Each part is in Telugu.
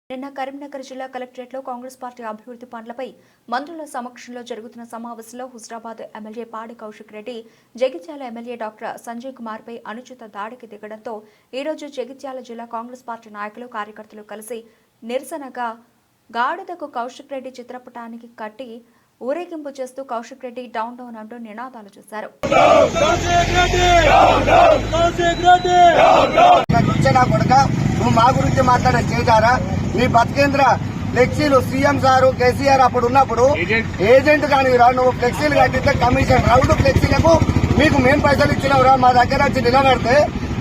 నిన్న కరీంనగర్ జిల్లా కలెక్టరేట్లో కాంగ్రెస్ పార్టీ అభివృద్ధి పనులపై మంత్రుల సమక్షంలో జరుగుతున్న సమావేశంలో హుజరాబాద్ ఎమ్మెల్యే పాడి కౌశిక్ రెడ్డి జగిత్యాల ఎమ్మెల్యే డాక్టర్ సంజయ్ కుమార్ పై అనుచిత దాడికి దిగడంతో ఈ రోజు జగిత్యాల జిల్లా కాంగ్రెస్ పార్టీ నాయకులు కార్యకర్తలు కలిసి నిరసనగా గాడిదకు కౌశిక్ రెడ్డి చిత్రపటానికి కట్టి ఊరేగింపు చేస్తూ కౌశిక్ రెడ్డి డౌన్ డౌన్ అంటూ నినాదాలు చేశారు. నువ్వు మా గురించి మాట్లాడే చేశారా? నీ బతికేంద్ర ఫ్లెక్సీలు సీఎం సారు కేసీఆర్ అప్పుడు ఉన్నప్పుడు ఏజెంట్ కానివిరా, నువ్వు ఫ్లెక్సీలు కట్టితే కమిషన్ రౌండ్ ఫ్లెక్సీలకు మీకు మేం పైసలు ఇచ్చినవురా. మా దగ్గర వచ్చి నిలబడితే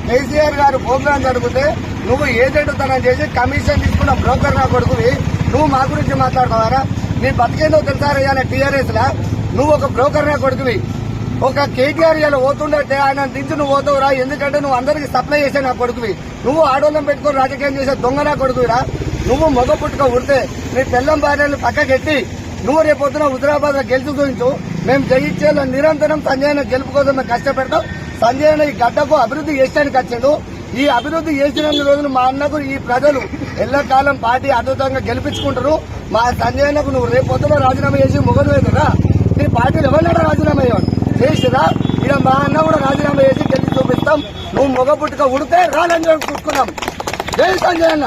కేసీఆర్ గారు ప్రోగ్రాం జరిగితే నువ్వు ఏజెంట్ తనం చేసి కమిషన్ తీసుకున్న బ్రోకర్ నా కొడుకువి నువ్వు మా గురించి మాట్లాడతావారా? నీ బతికేందో తెలుసారయ్యా టీఆర్ఎస్ లా నువ్వు ఒక బ్రోకర్ నా కొడుకువి. ఒక కేటీఆర్ ఇలా పోతుండే ఆయన దించి నువ్వు పోతావురా, ఎందుకంటే నువ్వు అందరికి సప్లై చేసే నా కొడుకువి. నువ్వు ఆడోళ్ళం పెట్టుకుని రాజకీయం చేసే దొంగ నా కొడుకురా. నువ్వు మగ పుట్టుక ఉడితే నీ పెళ్ళం భార్యలు పక్కకెట్టి నువ్వు రేపొద్దున హుజరాబాద్ లో గెలుచు చూపించు. మేము జగిత్యాల నిరంతరం సంజయ్ గెలుపు కోసం మేము కష్టపెడతాం. సంజయ్ ఈ గడ్డకు అభివృద్ధి చేయడానికి వచ్చాడు. ఈ అభివృద్ధి చేసిన రోజులు మా అన్నకు ఈ ప్రజలు ఎల్లకాలం పార్టీ అద్భుతంగా గెలిపించుకుంటారు. మా సంజయ్కు నువ్వు రేపొద్దున రాజీనామా చేసి మొగలు వేదురా. నీ పార్టీలు ఎవరినైనా రాజీనామా అయ్యాడు చేసిరా. ఇక మా అన్న కూడా రాజీనామా చేసి గెలిచి చూపిస్తాం. నువ్వు మొగ పుట్టుక ఉడితే రాలని చూసుకున్నాం. జై సంజయ్ అన్న.